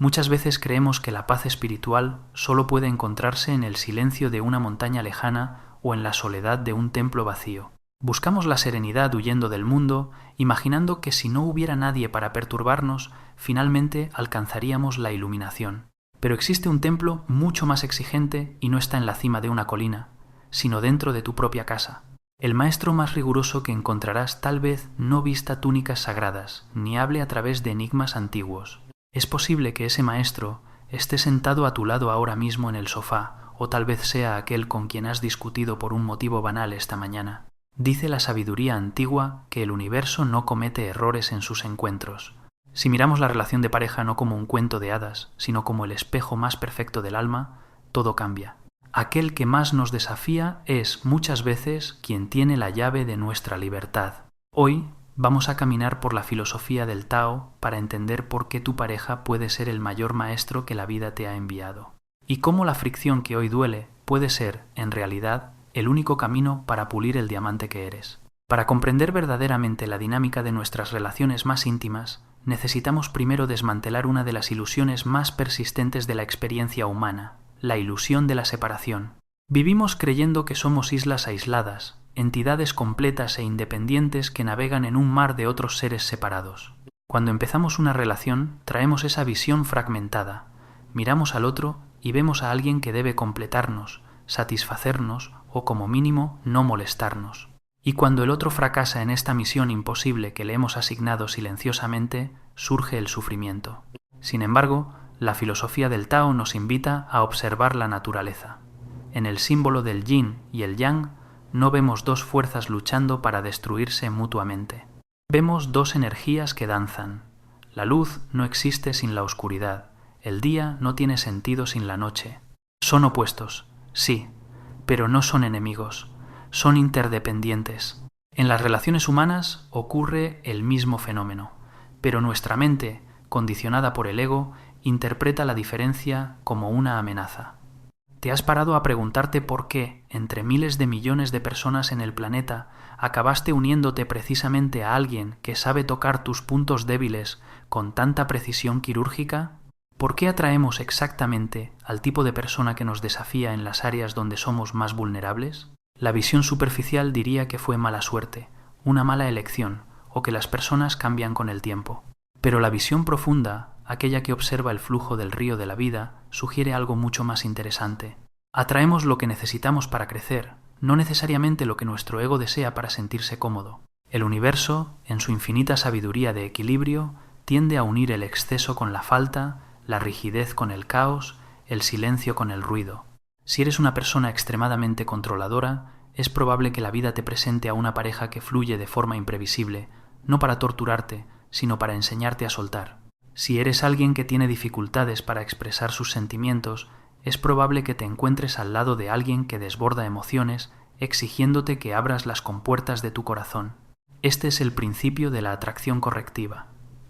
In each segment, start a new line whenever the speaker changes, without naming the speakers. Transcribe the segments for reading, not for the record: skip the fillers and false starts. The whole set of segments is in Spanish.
Muchas veces creemos que la paz espiritual solo puede encontrarse en el silencio de una montaña lejana o en la soledad de un templo vacío. Buscamos la serenidad huyendo del mundo, imaginando que si no hubiera nadie para perturbarnos, finalmente alcanzaríamos la iluminación. Pero existe un templo mucho más exigente y no está en la cima de una colina, sino dentro de tu propia casa. El maestro más riguroso que encontrarás tal vez no vista túnicas sagradas, ni hable a través de enigmas antiguos. Es posible que ese maestro esté sentado a tu lado ahora mismo en el sofá, o tal vez sea aquel con quien has discutido por un motivo banal esta mañana. Dice la sabiduría antigua que el universo no comete errores en sus encuentros. Si miramos la relación de pareja no como un cuento de hadas, sino como el espejo más perfecto del alma, todo cambia. Aquel que más nos desafía es, muchas veces, quien tiene la llave de nuestra libertad. Hoy vamos a caminar por la filosofía del Tao para entender por qué tu pareja puede ser el mayor maestro que la vida te ha enviado. Y cómo la fricción que hoy duele puede ser, en realidad, el único camino para pulir el diamante que eres. Para comprender verdaderamente la dinámica de nuestras relaciones más íntimas, necesitamos primero desmantelar una de las ilusiones más persistentes de la experiencia humana, la ilusión de la separación. Vivimos creyendo que somos islas aisladas, entidades completas e independientes que navegan en un mar de otros seres separados. Cuando empezamos una relación, traemos esa visión fragmentada. Miramos al otro y vemos a alguien que debe completarnos, satisfacernos o, como mínimo, no molestarnos. Y cuando el otro fracasa en esta misión imposible que le hemos asignado silenciosamente, surge el sufrimiento. Sin embargo, la filosofía del Tao nos invita a observar la naturaleza. En el símbolo del yin y el yang, no vemos dos fuerzas luchando para destruirse mutuamente. Vemos dos energías que danzan. La luz no existe sin la oscuridad. El día no tiene sentido sin la noche. Son opuestos, sí, pero no son enemigos. Son interdependientes. En las relaciones humanas ocurre el mismo fenómeno, pero nuestra mente, condicionada por el ego, interpreta la diferencia como una amenaza. ¿Te has parado a preguntarte por qué, entre miles de millones de personas en el planeta, acabaste uniéndote precisamente a alguien que sabe tocar tus puntos débiles con tanta precisión quirúrgica? ¿Por qué atraemos exactamente al tipo de persona que nos desafía en las áreas donde somos más vulnerables? La visión superficial diría que fue mala suerte, una mala elección, o que las personas cambian con el tiempo. Pero la visión profunda, aquella que observa el flujo del río de la vida, sugiere algo mucho más interesante. Atraemos lo que necesitamos para crecer, no necesariamente lo que nuestro ego desea para sentirse cómodo. El universo, en su infinita sabiduría de equilibrio, tiende a unir el exceso con la falta, la rigidez con el caos, el silencio con el ruido. Si eres una persona extremadamente controladora, es probable que la vida te presente a una pareja que fluye de forma imprevisible, no para torturarte, sino para enseñarte a soltar. Si eres alguien que tiene dificultades para expresar sus sentimientos, es probable que te encuentres al lado de alguien que desborda emociones, exigiéndote que abras las compuertas de tu corazón. Este es el principio de la atracción correctiva.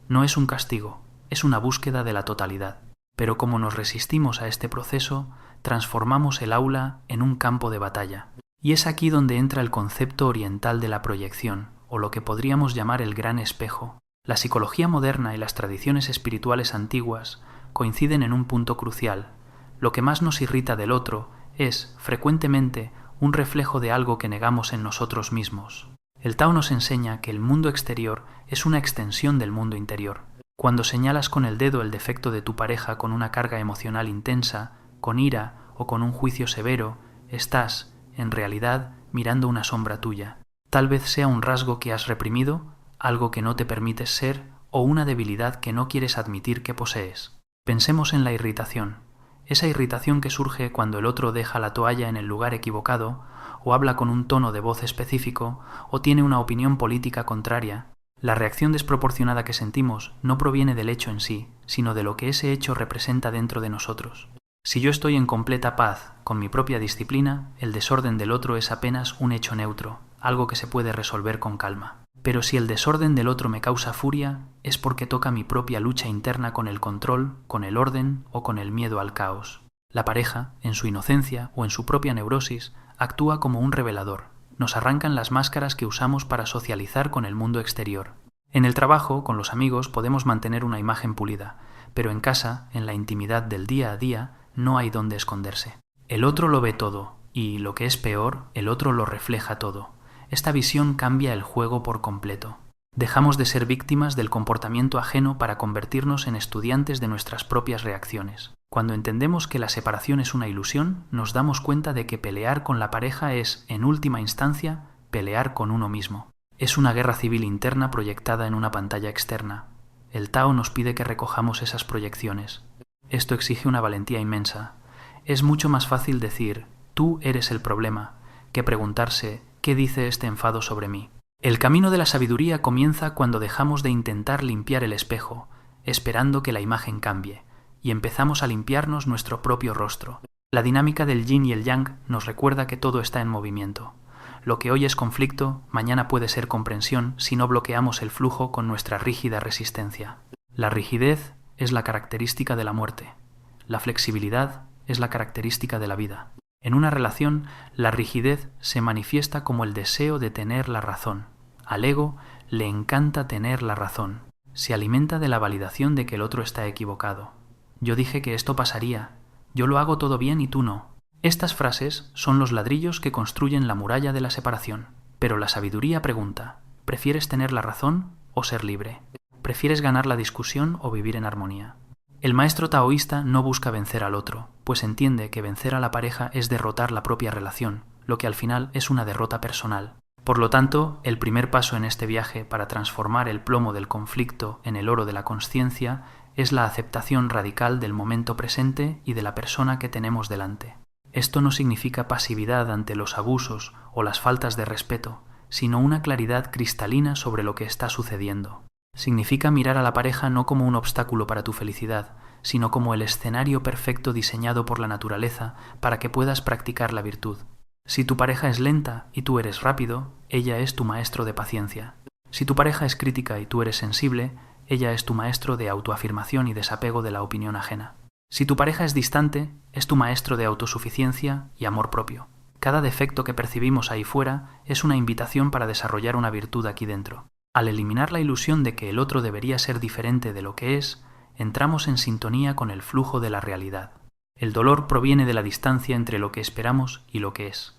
No es un castigo, es una búsqueda de la totalidad. Pero como nos resistimos a este proceso, transformamos el aula en un campo de batalla. Y es aquí donde entra el concepto oriental de la proyección, o lo que podríamos llamar el gran espejo. La psicología moderna y las tradiciones espirituales antiguas coinciden en un punto crucial. Lo que más nos irrita del otro es, frecuentemente, un reflejo de algo que negamos en nosotros mismos. El Tao nos enseña que el mundo exterior es una extensión del mundo interior. Cuando señalas con el dedo el defecto de tu pareja con una carga emocional intensa, con ira o con un juicio severo, estás, en realidad, mirando una sombra tuya. Tal vez sea un rasgo que has reprimido, algo que no te permites ser o una debilidad que no quieres admitir que posees. Pensemos en la irritación. Esa irritación que surge cuando el otro deja la toalla en el lugar equivocado, o habla con un tono de voz específico, o tiene una opinión política contraria. La reacción desproporcionada que sentimos no proviene del hecho en sí, sino de lo que ese hecho representa dentro de nosotros. Si yo estoy en completa paz con mi propia disciplina, el desorden del otro es apenas un hecho neutro, algo que se puede resolver con calma. Pero si el desorden del otro me causa furia, es porque toca mi propia lucha interna con el control, con el orden o con el miedo al caos. La pareja, en su inocencia o en su propia neurosis, actúa como un revelador. Nos arrancan las máscaras que usamos para socializar con el mundo exterior. En el trabajo, con los amigos, podemos mantener una imagen pulida, pero en casa, en la intimidad del día a día, no hay dónde esconderse. El otro lo ve todo, y, lo que es peor, el otro lo refleja todo. Esta visión cambia el juego por completo. Dejamos de ser víctimas del comportamiento ajeno para convertirnos en estudiantes de nuestras propias reacciones. Cuando entendemos que la separación es una ilusión, nos damos cuenta de que pelear con la pareja es, en última instancia, pelear con uno mismo. Es una guerra civil interna proyectada en una pantalla externa. El Tao nos pide que recojamos esas proyecciones. Esto exige una valentía inmensa. Es mucho más fácil decir, tú eres el problema, que preguntarse, ¿qué dice este enfado sobre mí? El camino de la sabiduría comienza cuando dejamos de intentar limpiar el espejo, esperando que la imagen cambie, y empezamos a limpiarnos nuestro propio rostro. La dinámica del yin y el yang nos recuerda que todo está en movimiento. Lo que hoy es conflicto, mañana puede ser comprensión si no bloqueamos el flujo con nuestra rígida resistencia. La rigidez es la característica de la muerte. La flexibilidad es la característica de la vida. En una relación, la rigidez se manifiesta como el deseo de tener la razón. Al ego le encanta tener la razón. Se alimenta de la validación de que el otro está equivocado. Yo dije que esto pasaría. Yo lo hago todo bien y tú no. Estas frases son los ladrillos que construyen la muralla de la separación. Pero la sabiduría pregunta, ¿prefieres tener la razón o ser libre? ¿Prefieres ganar la discusión o vivir en armonía? El maestro taoísta no busca vencer al otro, pues entiende que vencer a la pareja es derrotar la propia relación, lo que al final es una derrota personal. Por lo tanto, el primer paso en este viaje para transformar el plomo del conflicto en el oro de la consciencia es la aceptación radical del momento presente y de la persona que tenemos delante. Esto no significa pasividad ante los abusos o las faltas de respeto, sino una claridad cristalina sobre lo que está sucediendo. Significa mirar a la pareja no como un obstáculo para tu felicidad, sino como el escenario perfecto diseñado por la naturaleza para que puedas practicar la virtud. Si tu pareja es lenta y tú eres rápido, ella es tu maestro de paciencia. Si tu pareja es crítica y tú eres sensible, ella es tu maestro de autoafirmación y desapego de la opinión ajena. Si tu pareja es distante, es tu maestro de autosuficiencia y amor propio. Cada defecto que percibimos ahí fuera es una invitación para desarrollar una virtud aquí dentro. Al eliminar la ilusión de que el otro debería ser diferente de lo que es, entramos en sintonía con el flujo de la realidad. El dolor proviene de la distancia entre lo que esperamos y lo que es.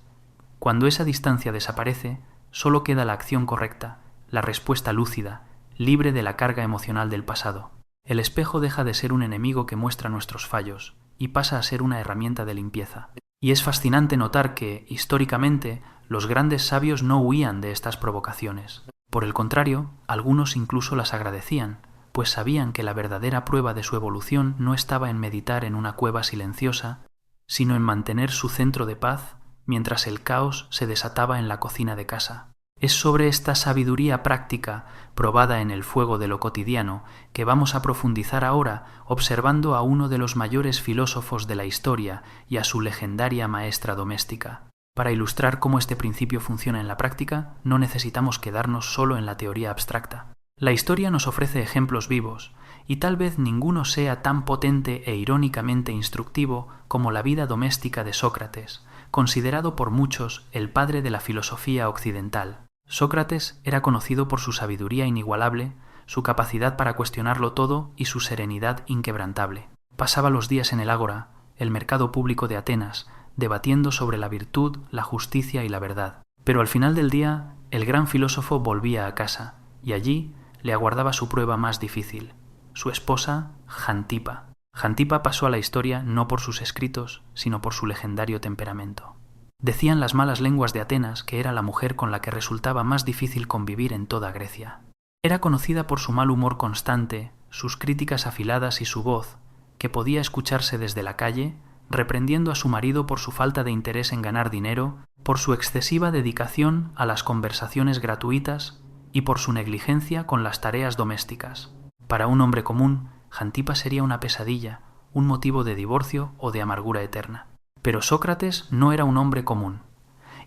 Cuando esa distancia desaparece, solo queda la acción correcta, la respuesta lúcida, libre de la carga emocional del pasado. El espejo deja de ser un enemigo que muestra nuestros fallos y pasa a ser una herramienta de limpieza. Y es fascinante notar que, históricamente, los grandes sabios no huían de estas provocaciones. Por el contrario, algunos incluso las agradecían, pues sabían que la verdadera prueba de su evolución no estaba en meditar en una cueva silenciosa, sino en mantener su centro de paz mientras el caos se desataba en la cocina de casa. Es sobre esta sabiduría práctica, probada en el fuego de lo cotidiano, que vamos a profundizar ahora observando a uno de los mayores filósofos de la historia y a su legendaria maestra doméstica. Para ilustrar cómo este principio funciona en la práctica, no necesitamos quedarnos solo en la teoría abstracta. La historia nos ofrece ejemplos vivos, y tal vez ninguno sea tan potente e irónicamente instructivo como la vida doméstica de Sócrates, considerado por muchos el padre de la filosofía occidental. Sócrates era conocido por su sabiduría inigualable, su capacidad para cuestionarlo todo y su serenidad inquebrantable. Pasaba los días en el ágora, el mercado público de Atenas, debatiendo sobre la virtud, la justicia y la verdad. Pero al final del día, el gran filósofo volvía a casa, y allí le aguardaba su prueba más difícil, su esposa Jantipa. Jantipa pasó a la historia no por sus escritos, sino por su legendario temperamento. Decían las malas lenguas de Atenas que era la mujer con la que resultaba más difícil convivir en toda Grecia. Era conocida por su mal humor constante, sus críticas afiladas y su voz, que podía escucharse desde la calle, reprendiendo a su marido por su falta de interés en ganar dinero, por su excesiva dedicación a las conversaciones gratuitas y por su negligencia con las tareas domésticas. Para un hombre común, Jantipa sería una pesadilla, un motivo de divorcio o de amargura eterna. Pero Sócrates no era un hombre común,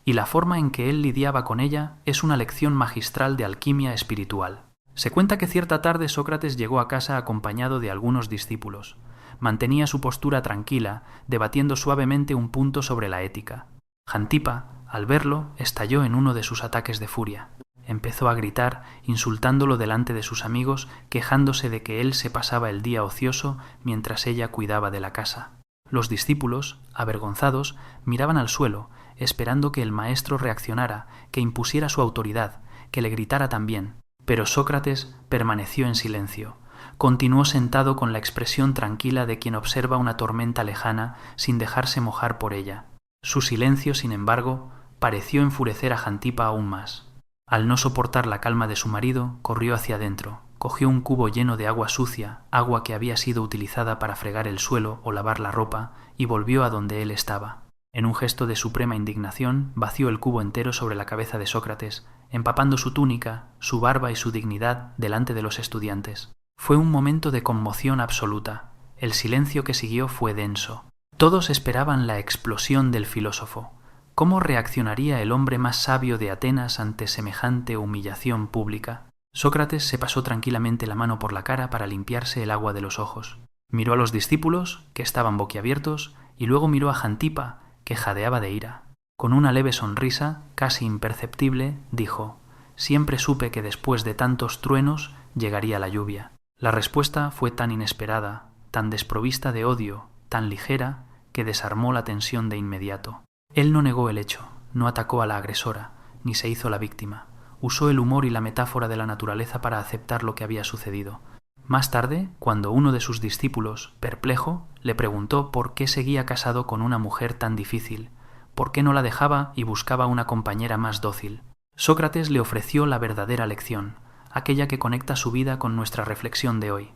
y la forma en que él lidiaba con ella es una lección magistral de alquimia espiritual. Se cuenta que cierta tarde Sócrates llegó a casa acompañado de algunos discípulos. Mantenía su postura tranquila, debatiendo suavemente un punto sobre la ética. Jantipa, al verlo, estalló en uno de sus ataques de furia. Empezó a gritar, insultándolo delante de sus amigos, quejándose de que él se pasaba el día ocioso mientras ella cuidaba de la casa. Los discípulos, avergonzados, miraban al suelo, esperando que el maestro reaccionara, que impusiera su autoridad, que le gritara también. Pero Sócrates permaneció en silencio. Continuó sentado con la expresión tranquila de quien observa una tormenta lejana sin dejarse mojar por ella. Su silencio, sin embargo, pareció enfurecer a Jantipa aún más. Al no soportar la calma de su marido, corrió hacia adentro, cogió un cubo lleno de agua sucia, agua que había sido utilizada para fregar el suelo o lavar la ropa, y volvió a donde él estaba. En un gesto de suprema indignación, vació el cubo entero sobre la cabeza de Sócrates, empapando su túnica, su barba y su dignidad delante de los estudiantes. Fue un momento de conmoción absoluta. El silencio que siguió fue denso. Todos esperaban la explosión del filósofo. ¿Cómo reaccionaría el hombre más sabio de Atenas ante semejante humillación pública? Sócrates se pasó tranquilamente la mano por la cara para limpiarse el agua de los ojos. Miró a los discípulos, que estaban boquiabiertos, y luego miró a Jantipa, que jadeaba de ira. Con una leve sonrisa, casi imperceptible, dijo: «Siempre supe que después de tantos truenos llegaría la lluvia». La respuesta fue tan inesperada, tan desprovista de odio, tan ligera, que desarmó la tensión de inmediato. Él no negó el hecho, no atacó a la agresora, ni se hizo la víctima. Usó el humor y la metáfora de la naturaleza para aceptar lo que había sucedido. Más tarde, cuando uno de sus discípulos, perplejo, le preguntó por qué seguía casado con una mujer tan difícil, por qué no la dejaba y buscaba una compañera más dócil, Sócrates le ofreció la verdadera lección, aquella que conecta su vida con nuestra reflexión de hoy.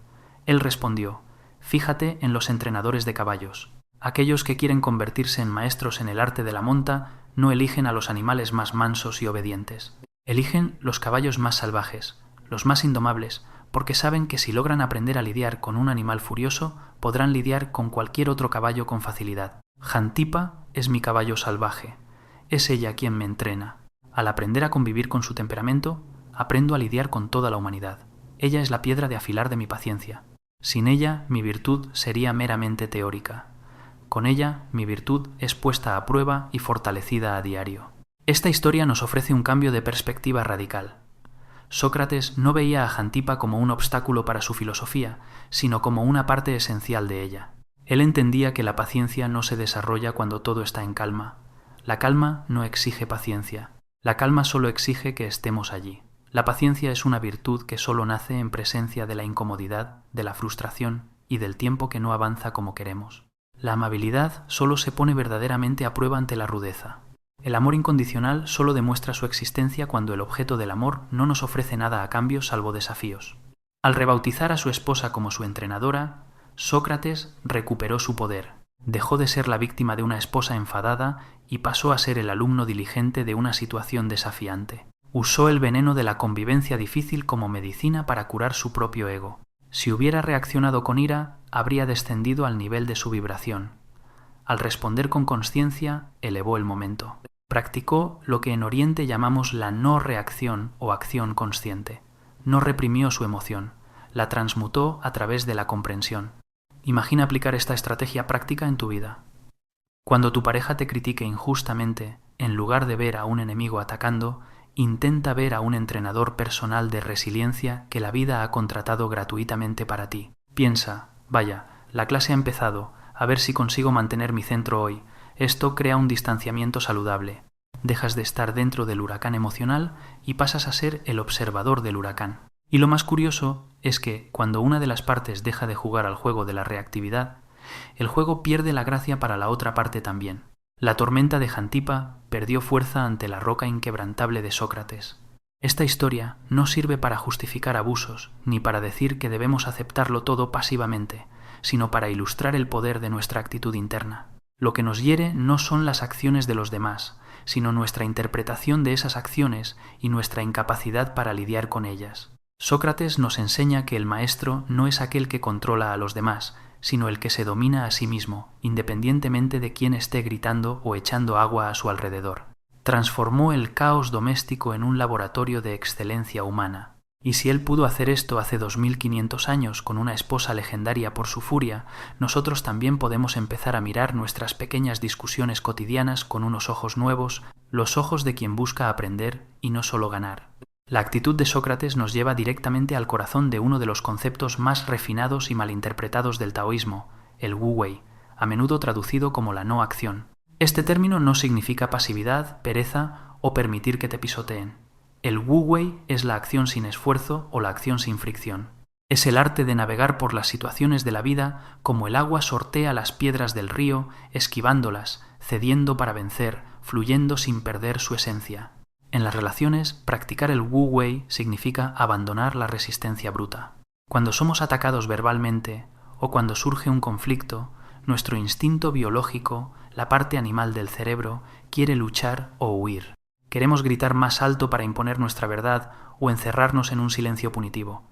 Él respondió: «Fíjate en los entrenadores de caballos. Aquellos que quieren convertirse en maestros en el arte de la monta no eligen a los animales más mansos y obedientes. Eligen los caballos más salvajes, los más indomables, porque saben que si logran aprender a lidiar con un animal furioso, podrán lidiar con cualquier otro caballo con facilidad. Jantipa es mi caballo salvaje. Es ella quien me entrena. Al aprender a convivir con su temperamento, aprendo a lidiar con toda la humanidad. Ella es la piedra de afilar de mi paciencia. Sin ella, mi virtud sería meramente teórica. Con ella, mi virtud es puesta a prueba y fortalecida a diario». Esta historia nos ofrece un cambio de perspectiva radical. Sócrates no veía a Jantipa como un obstáculo para su filosofía, sino como una parte esencial de ella. Él entendía que la paciencia no se desarrolla cuando todo está en calma. La calma no exige paciencia. La calma solo exige que estemos allí. La paciencia es una virtud que solo nace en presencia de la incomodidad, de la frustración y del tiempo que no avanza como queremos. La amabilidad solo se pone verdaderamente a prueba ante la rudeza. El amor incondicional solo demuestra su existencia cuando el objeto del amor no nos ofrece nada a cambio salvo desafíos. Al rebautizar a su esposa como su entrenadora, Sócrates recuperó su poder, dejó de ser la víctima de una esposa enfadada y pasó a ser el alumno diligente de una situación desafiante. Usó el veneno de la convivencia difícil como medicina para curar su propio ego. Si hubiera reaccionado con ira, habría descendido al nivel de su vibración. Al responder con consciencia, elevó el momento. Practicó lo que en Oriente llamamos la no reacción o acción consciente. No reprimió su emoción, la transmutó a través de la comprensión. Imagina aplicar esta estrategia práctica en tu vida. Cuando tu pareja te critique injustamente, en lugar de ver a un enemigo atacando, intenta ver a un entrenador personal de resiliencia que la vida ha contratado gratuitamente para ti. Piensa: vaya, la clase ha empezado, a ver si consigo mantener mi centro hoy. Esto crea un distanciamiento saludable. Dejas de estar dentro del huracán emocional y pasas a ser el observador del huracán. Y lo más curioso es que, cuando una de las partes deja de jugar al juego de la reactividad, el juego pierde la gracia para la otra parte también. La tormenta de Jantipa perdió fuerza ante la roca inquebrantable de Sócrates. Esta historia no sirve para justificar abusos, ni para decir que debemos aceptarlo todo pasivamente, sino para ilustrar el poder de nuestra actitud interna. Lo que nos hiere no son las acciones de los demás, sino nuestra interpretación de esas acciones y nuestra incapacidad para lidiar con ellas. Sócrates nos enseña que el maestro no es aquel que controla a los demás, sino el que se domina a sí mismo, independientemente de quién esté gritando o echando agua a su alrededor. Transformó el caos doméstico en un laboratorio de excelencia humana. Y si él pudo hacer esto hace 2500 años con una esposa legendaria por su furia, nosotros también podemos empezar a mirar nuestras pequeñas discusiones cotidianas con unos ojos nuevos, los ojos de quien busca aprender y no solo ganar. La actitud de Sócrates nos lleva directamente al corazón de uno de los conceptos más refinados y malinterpretados del taoísmo, el Wu Wei, a menudo traducido como la no acción. Este término no significa pasividad, pereza o permitir que te pisoteen. El Wu Wei es la acción sin esfuerzo o la acción sin fricción. Es el arte de navegar por las situaciones de la vida como el agua sortea las piedras del río, esquivándolas, cediendo para vencer, fluyendo sin perder su esencia. En las relaciones, practicar el Wu Wei significa abandonar la resistencia bruta. Cuando somos atacados verbalmente o cuando surge un conflicto, nuestro instinto biológico, la parte animal del cerebro, quiere luchar o huir. Queremos gritar más alto para imponer nuestra verdad o encerrarnos en un silencio punitivo.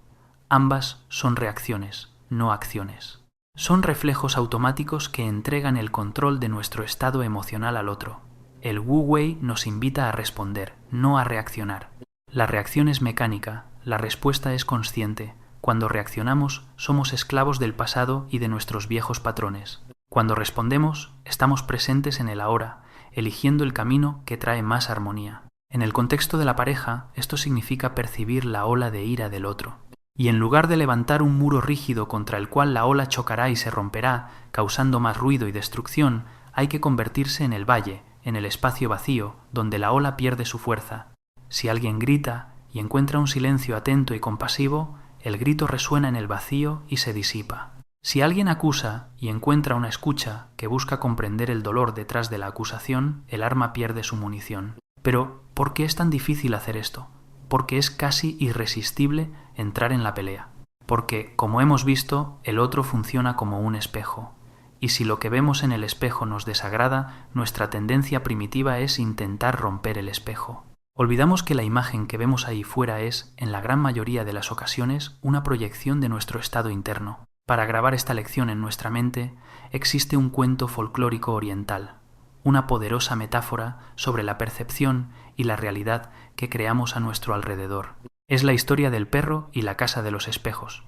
Ambas son reacciones, no acciones. Son reflejos automáticos que entregan el control de nuestro estado emocional al otro. El Wu Wei nos invita a responder, no a reaccionar. La reacción es mecánica, la respuesta es consciente. Cuando reaccionamos, somos esclavos del pasado y de nuestros viejos patrones. Cuando respondemos, estamos presentes en el ahora, eligiendo el camino que trae más armonía. En el contexto de la pareja, esto significa percibir la ola de ira del otro. Y en lugar de levantar un muro rígido contra el cual la ola chocará y se romperá, causando más ruido y destrucción, hay que convertirse en el valle, en el espacio vacío, donde la ola pierde su fuerza. Si alguien grita y encuentra un silencio atento y compasivo, el grito resuena en el vacío y se disipa. Si alguien acusa y encuentra una escucha que busca comprender el dolor detrás de la acusación, el arma pierde su munición. Pero, ¿por qué es tan difícil hacer esto? Porque es casi irresistible entrar en la pelea. Porque, como hemos visto, el otro funciona como un espejo. Y si lo que vemos en el espejo nos desagrada, nuestra tendencia primitiva es intentar romper el espejo. Olvidamos que la imagen que vemos ahí fuera es, en la gran mayoría de las ocasiones, una proyección de nuestro estado interno. Para grabar esta lección en nuestra mente, existe un cuento folclórico oriental, una poderosa metáfora sobre la percepción y la realidad que creamos a nuestro alrededor. Es la historia del perro y la casa de los espejos.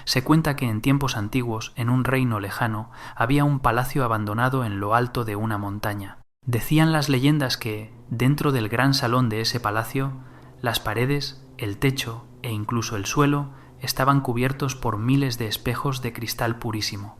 Se cuenta que en tiempos antiguos, en un reino lejano, había un palacio abandonado en lo alto de una montaña. Decían las leyendas que, dentro del gran salón de ese palacio, las paredes, el techo e incluso el suelo estaban cubiertos por miles de espejos de cristal purísimo.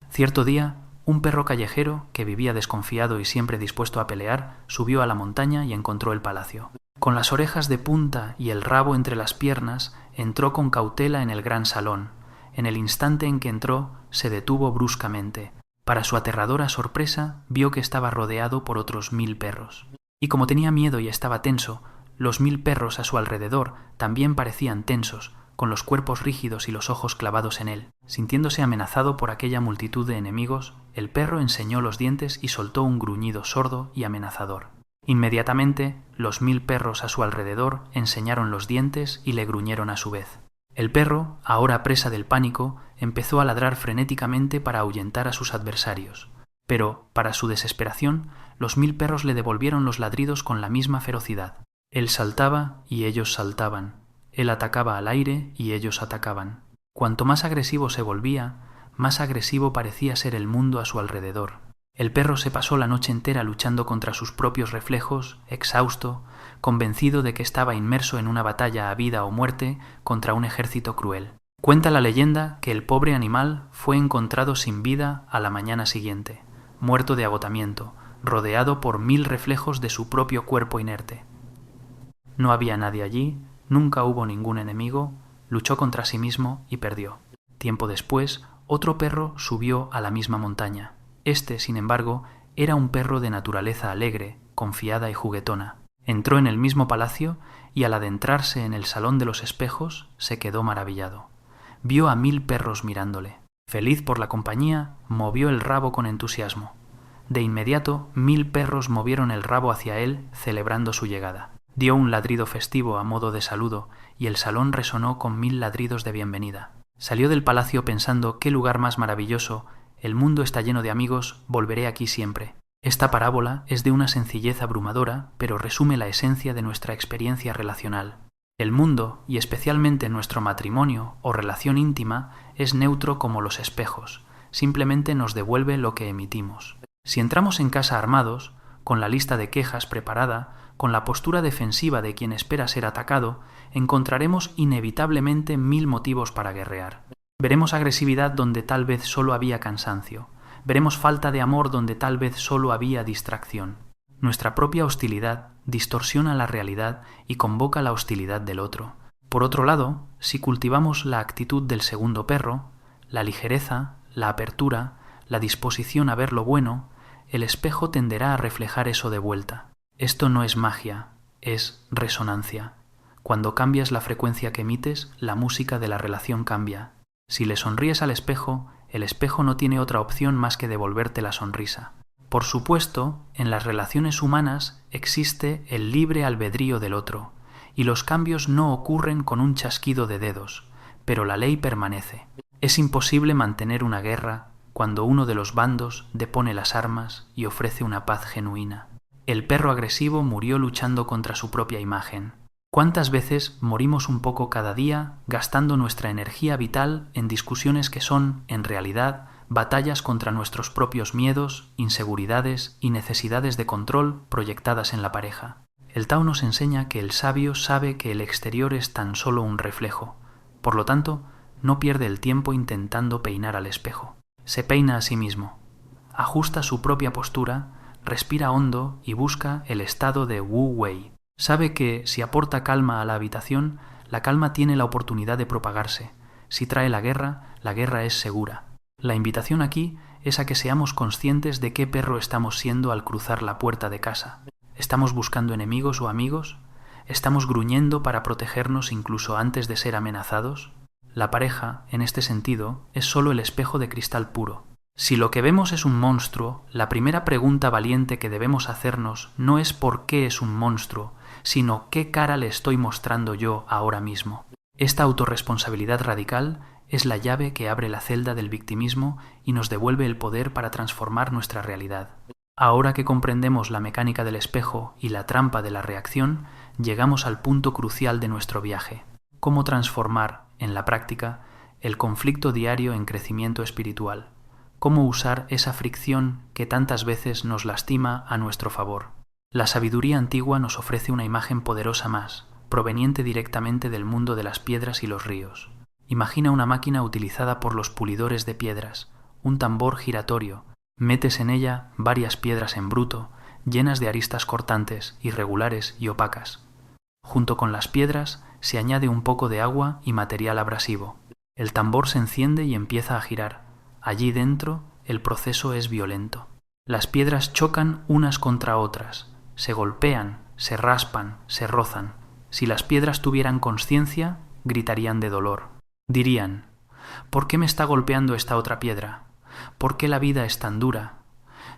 Cierto día, un perro callejero, que vivía desconfiado y siempre dispuesto a pelear, subió a la montaña y encontró el palacio. Con las orejas de punta y el rabo entre las piernas, entró con cautela en el gran salón. En el instante en que entró, se detuvo bruscamente. Para su aterradora sorpresa, vio que estaba rodeado por otros 1000 perros. Y como tenía miedo y estaba tenso, los 1000 perros a su alrededor también parecían tensos, con los cuerpos rígidos y los ojos clavados en él. Sintiéndose amenazado por aquella multitud de enemigos, el perro enseñó los dientes y soltó un gruñido sordo y amenazador. Inmediatamente, los 1000 perros a su alrededor enseñaron los dientes y le gruñeron a su vez. El perro, ahora presa del pánico, empezó a ladrar frenéticamente para ahuyentar a sus adversarios. Pero, para su desesperación, los 1000 perros le devolvieron los ladridos con la misma ferocidad. Él saltaba y ellos saltaban. Él atacaba al aire y ellos atacaban. Cuanto más agresivo se volvía, más agresivo parecía ser el mundo a su alrededor. El perro se pasó la noche entera luchando contra sus propios reflejos, exhausto, convencido de que estaba inmerso en una batalla a vida o muerte contra un ejército cruel. Cuenta la leyenda que el pobre animal fue encontrado sin vida a la mañana siguiente, muerto de agotamiento, rodeado por 1000 reflejos de su propio cuerpo inerte. No había nadie allí, nunca hubo ningún enemigo, luchó contra sí mismo y perdió. Tiempo después, otro perro subió a la misma montaña. Este, sin embargo, era un perro de naturaleza alegre, confiada y juguetona. Entró en el mismo palacio y al adentrarse en el salón de los espejos se quedó maravillado. Vio a 1000 perros mirándole. Feliz por la compañía, movió el rabo con entusiasmo. De inmediato, 1000 perros movieron el rabo hacia él, celebrando su llegada. Dio un ladrido festivo a modo de saludo y el salón resonó con 1000 ladridos de bienvenida. Salió del palacio pensando qué lugar más maravilloso, el mundo está lleno de amigos, volveré aquí siempre. Esta parábola es de una sencillez abrumadora, pero resume la esencia de nuestra experiencia relacional. El mundo, y especialmente nuestro matrimonio o relación íntima, es neutro como los espejos, simplemente nos devuelve lo que emitimos. Si entramos en casa armados, con la lista de quejas preparada, con la postura defensiva de quien espera ser atacado, encontraremos inevitablemente 1000 motivos para guerrear. Veremos agresividad donde tal vez solo había cansancio. Veremos falta de amor donde tal vez solo había distracción. Nuestra propia hostilidad distorsiona la realidad y convoca la hostilidad del otro. Por otro lado, si cultivamos la actitud del segundo perro, la ligereza, la apertura, la disposición a ver lo bueno, el espejo tenderá a reflejar eso de vuelta. Esto no es magia, es resonancia. Cuando cambias la frecuencia que emites, la música de la relación cambia. Si le sonríes al espejo, el espejo no tiene otra opción más que devolverte la sonrisa. Por supuesto, en las relaciones humanas existe el libre albedrío del otro, y los cambios no ocurren con un chasquido de dedos, pero la ley permanece. Es imposible mantener una guerra cuando uno de los bandos depone las armas y ofrece una paz genuina. El perro agresivo murió luchando contra su propia imagen. ¿Cuántas veces morimos un poco cada día gastando nuestra energía vital en discusiones que son, en realidad, batallas contra nuestros propios miedos, inseguridades y necesidades de control proyectadas en la pareja? El Tao nos enseña que el sabio sabe que el exterior es tan solo un reflejo. Por lo tanto, no pierde el tiempo intentando peinar al espejo. Se peina a sí mismo, ajusta su propia postura, respira hondo y busca el estado de Wu Wei. Sabe que, si aporta calma a la habitación, la calma tiene la oportunidad de propagarse. Si trae la guerra es segura. La invitación aquí es a que seamos conscientes de qué perro estamos siendo al cruzar la puerta de casa. ¿Estamos buscando enemigos o amigos? ¿Estamos gruñendo para protegernos incluso antes de ser amenazados? La pareja, en este sentido, es solo el espejo de cristal puro. Si lo que vemos es un monstruo, la primera pregunta valiente que debemos hacernos no es por qué es un monstruo, sino qué cara le estoy mostrando yo ahora mismo. Esta autorresponsabilidad radical es la llave que abre la celda del victimismo y nos devuelve el poder para transformar nuestra realidad. Ahora que comprendemos la mecánica del espejo y la trampa de la reacción, llegamos al punto crucial de nuestro viaje: cómo transformar, en la práctica, el conflicto diario en crecimiento espiritual. Cómo usar esa fricción que tantas veces nos lastima a nuestro favor. La sabiduría antigua nos ofrece una imagen poderosa más, proveniente directamente del mundo de las piedras y los ríos. Imagina una máquina utilizada por los pulidores de piedras, un tambor giratorio. Metes en ella varias piedras en bruto, llenas de aristas cortantes, irregulares y opacas. Junto con las piedras se añade un poco de agua y material abrasivo. El tambor se enciende y empieza a girar. Allí dentro el proceso es violento. Las piedras chocan unas contra otras, se golpean, se raspan, se rozan. Si las piedras tuvieran conciencia, gritarían de dolor. Dirían: ¿por qué me está golpeando esta otra piedra? ¿Por qué la vida es tan dura?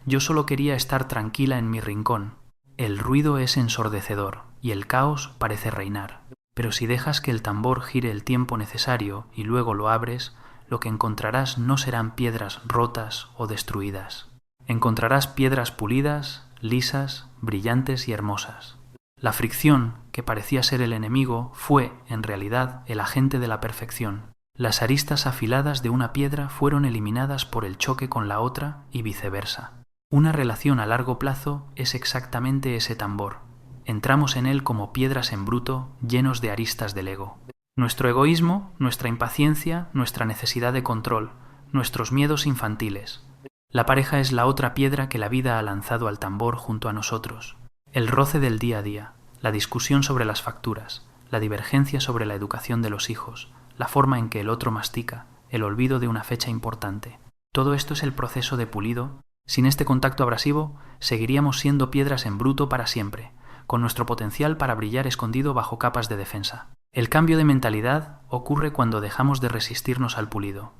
Yo solo quería estar tranquila en mi rincón. El ruido es ensordecedor y el caos parece reinar. Pero si dejas que el tambor gire el tiempo necesario y luego lo abres, lo que encontrarás no serán piedras rotas o destruidas. Encontrarás piedras pulidas, lisas, brillantes y hermosas. La fricción, que parecía ser el enemigo, fue, en realidad, el agente de la perfección. Las aristas afiladas de una piedra fueron eliminadas por el choque con la otra y viceversa. Una relación a largo plazo es exactamente ese tambor. Entramos en él como piedras en bruto, llenos de aristas del ego. Nuestro egoísmo, nuestra impaciencia, nuestra necesidad de control, nuestros miedos infantiles. La pareja es la otra piedra que la vida ha lanzado al tambor junto a nosotros. El roce del día a día, la discusión sobre las facturas, la divergencia sobre la educación de los hijos, la forma en que el otro mastica, el olvido de una fecha importante. Todo esto es el proceso de pulido. Sin este contacto abrasivo, seguiríamos siendo piedras en bruto para siempre, con nuestro potencial para brillar escondido bajo capas de defensa. El cambio de mentalidad ocurre cuando dejamos de resistirnos al pulido.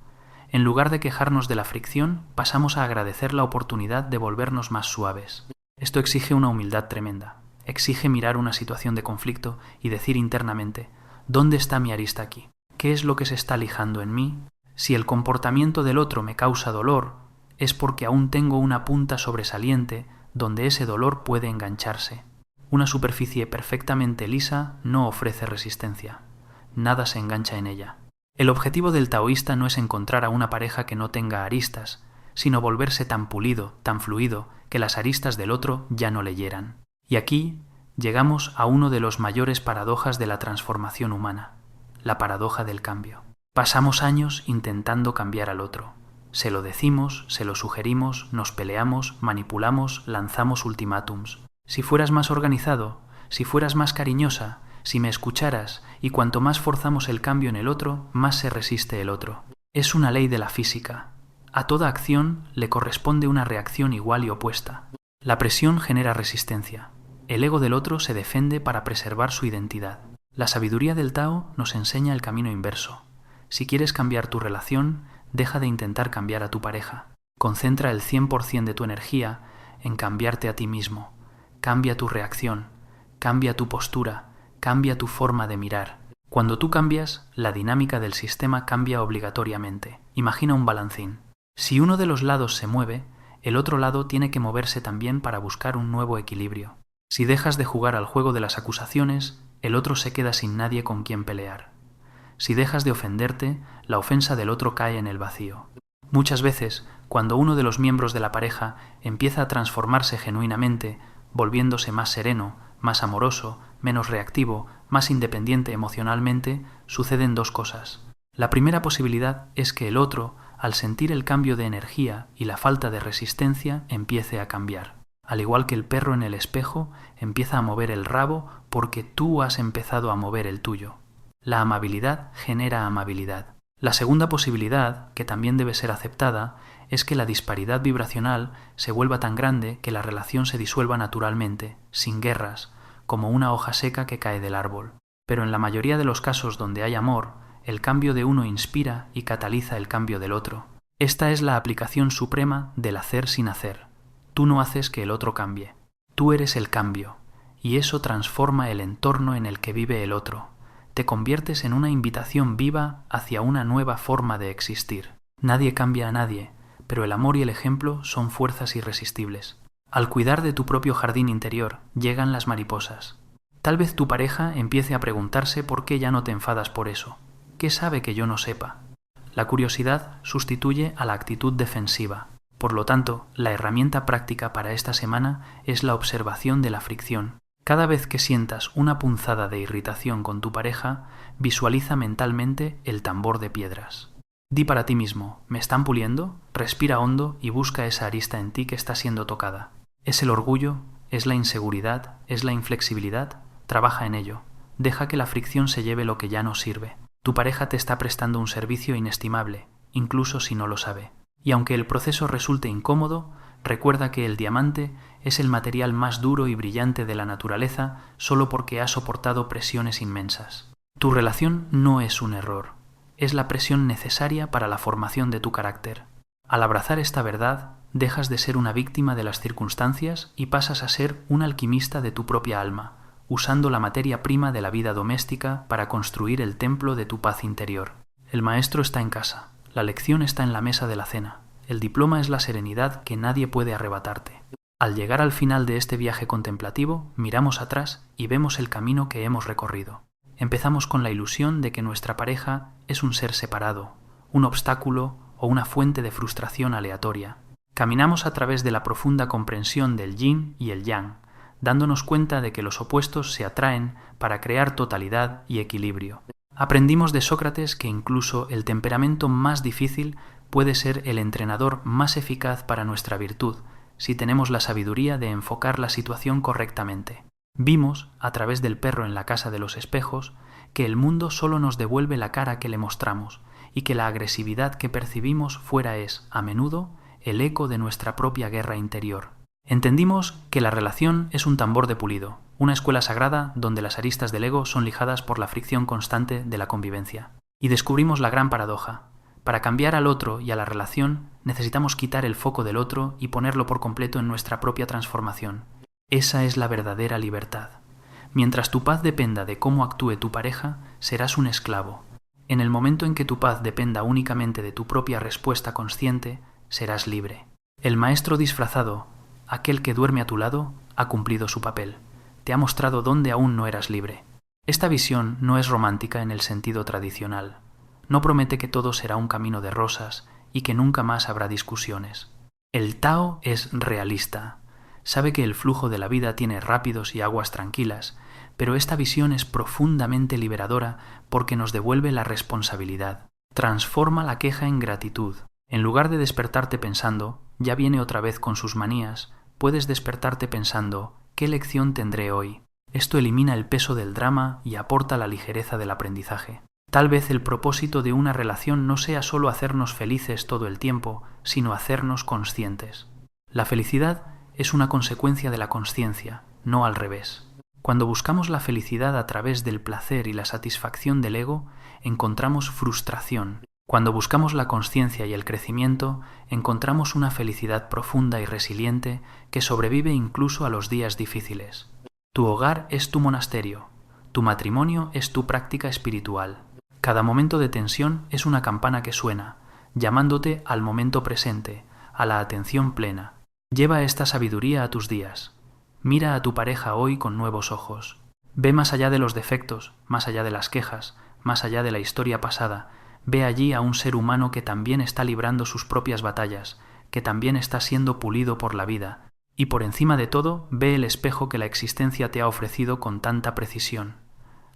En lugar de quejarnos de la fricción, pasamos a agradecer la oportunidad de volvernos más suaves. Esto exige una humildad tremenda. Exige mirar una situación de conflicto y decir internamente: ¿dónde está mi arista aquí? ¿Qué es lo que se está lijando en mí? Si el comportamiento del otro me causa dolor, es porque aún tengo una punta sobresaliente donde ese dolor puede engancharse. Una superficie perfectamente lisa no ofrece resistencia. Nada se engancha en ella. El objetivo del taoísta no es encontrar a una pareja que no tenga aristas, sino volverse tan pulido, tan fluido, que las aristas del otro ya no le hieran. Y aquí llegamos a uno de los mayores paradojas de la transformación humana, la paradoja del cambio. Pasamos años intentando cambiar al otro. Se lo decimos, se lo sugerimos, nos peleamos, manipulamos, lanzamos ultimátums. Si fueras más organizado, si fueras más cariñosa, si me escucharas, y cuanto más forzamos el cambio en el otro, más se resiste el otro. Es una ley de la física. A toda acción le corresponde una reacción igual y opuesta. La presión genera resistencia. El ego del otro se defiende para preservar su identidad. La sabiduría del Tao nos enseña el camino inverso. Si quieres cambiar tu relación, deja de intentar cambiar a tu pareja. Concentra el 100% de tu energía en cambiarte a ti mismo. Cambia tu reacción, cambia tu postura, cambia tu forma de mirar. Cuando tú cambias, la dinámica del sistema cambia obligatoriamente. Imagina un balancín. Si uno de los lados se mueve, el otro lado tiene que moverse también para buscar un nuevo equilibrio. Si dejas de jugar al juego de las acusaciones, el otro se queda sin nadie con quien pelear. Si dejas de ofenderte, la ofensa del otro cae en el vacío. Muchas veces, cuando uno de los miembros de la pareja empieza a transformarse genuinamente, volviéndose más sereno, más amoroso, menos reactivo, más independiente emocionalmente, suceden dos cosas. La primera posibilidad es que el otro, al sentir el cambio de energía y la falta de resistencia, empiece a cambiar. Al igual que el perro en el espejo empieza a mover el rabo porque tú has empezado a mover el tuyo. La amabilidad genera amabilidad. La segunda posibilidad, que también debe ser aceptada, es que la disparidad vibracional se vuelva tan grande que la relación se disuelva naturalmente, sin guerras, como una hoja seca que cae del árbol. Pero en la mayoría de los casos donde hay amor, el cambio de uno inspira y cataliza el cambio del otro. Esta es la aplicación suprema del hacer sin hacer. Tú no haces que el otro cambie. Tú eres el cambio, y eso transforma el entorno en el que vive el otro. Te conviertes en una invitación viva hacia una nueva forma de existir. Nadie cambia a nadie, pero el amor y el ejemplo son fuerzas irresistibles. Al cuidar de tu propio jardín interior, llegan las mariposas. Tal vez tu pareja empiece a preguntarse por qué ya no te enfadas por eso. ¿Qué sabe que yo no sepa? La curiosidad sustituye a la actitud defensiva. Por lo tanto, la herramienta práctica para esta semana es la observación de la fricción. Cada vez que sientas una punzada de irritación con tu pareja, visualiza mentalmente el tambor de piedras. Di para ti mismo, ¿me están puliendo? Respira hondo y busca esa arista en ti que está siendo tocada. ¿Es el orgullo? ¿Es la inseguridad? ¿Es la inflexibilidad? Trabaja en ello. Deja que la fricción se lleve lo que ya no sirve. Tu pareja te está prestando un servicio inestimable, incluso si no lo sabe. Y aunque el proceso resulte incómodo, recuerda que el diamante es el material más duro y brillante de la naturaleza solo porque ha soportado presiones inmensas. Tu relación no es un error, es la presión necesaria para la formación de tu carácter. Al abrazar esta verdad, dejas de ser una víctima de las circunstancias y pasas a ser un alquimista de tu propia alma, usando la materia prima de la vida doméstica para construir el templo de tu paz interior. El maestro está en casa, la lección está en la mesa de la cena. El diploma es la serenidad que nadie puede arrebatarte. Al llegar al final de este viaje contemplativo, miramos atrás y vemos el camino que hemos recorrido. Empezamos con la ilusión de que nuestra pareja es un ser separado, un obstáculo o una fuente de frustración aleatoria. Caminamos a través de la profunda comprensión del yin y el yang, dándonos cuenta de que los opuestos se atraen para crear totalidad y equilibrio. Aprendimos de Sócrates que incluso el temperamento más difícil puede ser el entrenador más eficaz para nuestra virtud, si tenemos la sabiduría de enfocar la situación correctamente. Vimos, a través del perro en la casa de los espejos, que el mundo solo nos devuelve la cara que le mostramos, y que la agresividad que percibimos fuera es, a menudo, el eco de nuestra propia guerra interior. Entendimos que la relación es un tambor de pulido, una escuela sagrada donde las aristas del ego son lijadas por la fricción constante de la convivencia. Y descubrimos la gran paradoja. Para cambiar al otro y a la relación, necesitamos quitar el foco del otro y ponerlo por completo en nuestra propia transformación. Esa es la verdadera libertad. Mientras tu paz dependa de cómo actúe tu pareja, serás un esclavo. En el momento en que tu paz dependa únicamente de tu propia respuesta consciente, serás libre. El maestro disfrazado, aquel que duerme a tu lado, ha cumplido su papel. Te ha mostrado dónde aún no eras libre. Esta visión no es romántica en el sentido tradicional. No promete que todo será un camino de rosas y que nunca más habrá discusiones. El Tao es realista. sabe que el flujo de la vida tiene rápidos y aguas tranquilas, pero esta visión es profundamente liberadora porque nos devuelve la responsabilidad. Transforma la queja en gratitud. En lugar de despertarte pensando, ya viene otra vez con sus manías, puedes despertarte pensando, ¿qué lección tendré hoy? Esto elimina el peso del drama y aporta la ligereza del aprendizaje. Tal vez el propósito de una relación no sea solo hacernos felices todo el tiempo, sino hacernos conscientes. La felicidad es una consecuencia de la consciencia, no al revés. Cuando buscamos la felicidad a través del placer y la satisfacción del ego, encontramos frustración. Cuando buscamos la consciencia y el crecimiento, encontramos una felicidad profunda y resiliente que sobrevive incluso a los días difíciles. Tu hogar es tu monasterio, tu matrimonio es tu práctica espiritual. Cada momento de tensión es una campana que suena, llamándote al momento presente, a la atención plena. Lleva esta sabiduría a tus días. Mira a tu pareja hoy con nuevos ojos. Ve más allá de los defectos, más allá de las quejas, más allá de la historia pasada. Ve allí a un ser humano que también está librando sus propias batallas, que también está siendo pulido por la vida. Y por encima de todo, ve el espejo que la existencia te ha ofrecido con tanta precisión.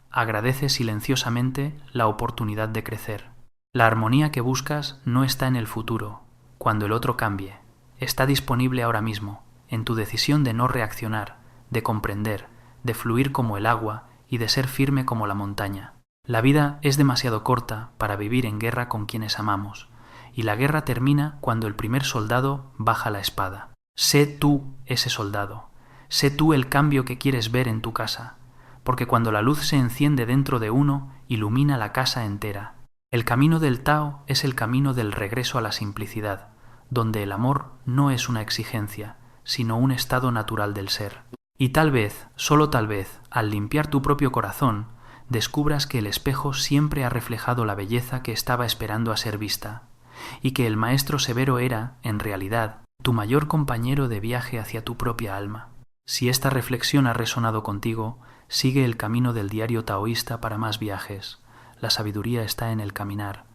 Agradece silenciosamente la oportunidad de crecer. La armonía que buscas no está en el futuro, cuando el otro cambie. Está disponible ahora mismo, en tu decisión de no reaccionar, de comprender, de fluir como el agua y de ser firme como la montaña. La vida es demasiado corta para vivir en guerra con quienes amamos, y la guerra termina cuando el primer soldado baja la espada. Sé tú ese soldado, sé tú el cambio que quieres ver en tu casa, porque cuando la luz se enciende dentro de uno, ilumina la casa entera. El camino del Tao es el camino del regreso a la simplicidad, donde el amor no es una exigencia, sino un estado natural del ser. Y tal vez, solo tal vez, al limpiar tu propio corazón, descubras que el espejo siempre ha reflejado la belleza que estaba esperando a ser vista, y que el maestro severo era, en realidad, tu mayor compañero de viaje hacia tu propia alma. Si esta reflexión ha resonado contigo, sigue el camino del diario taoísta para más viajes. La sabiduría está en el caminar.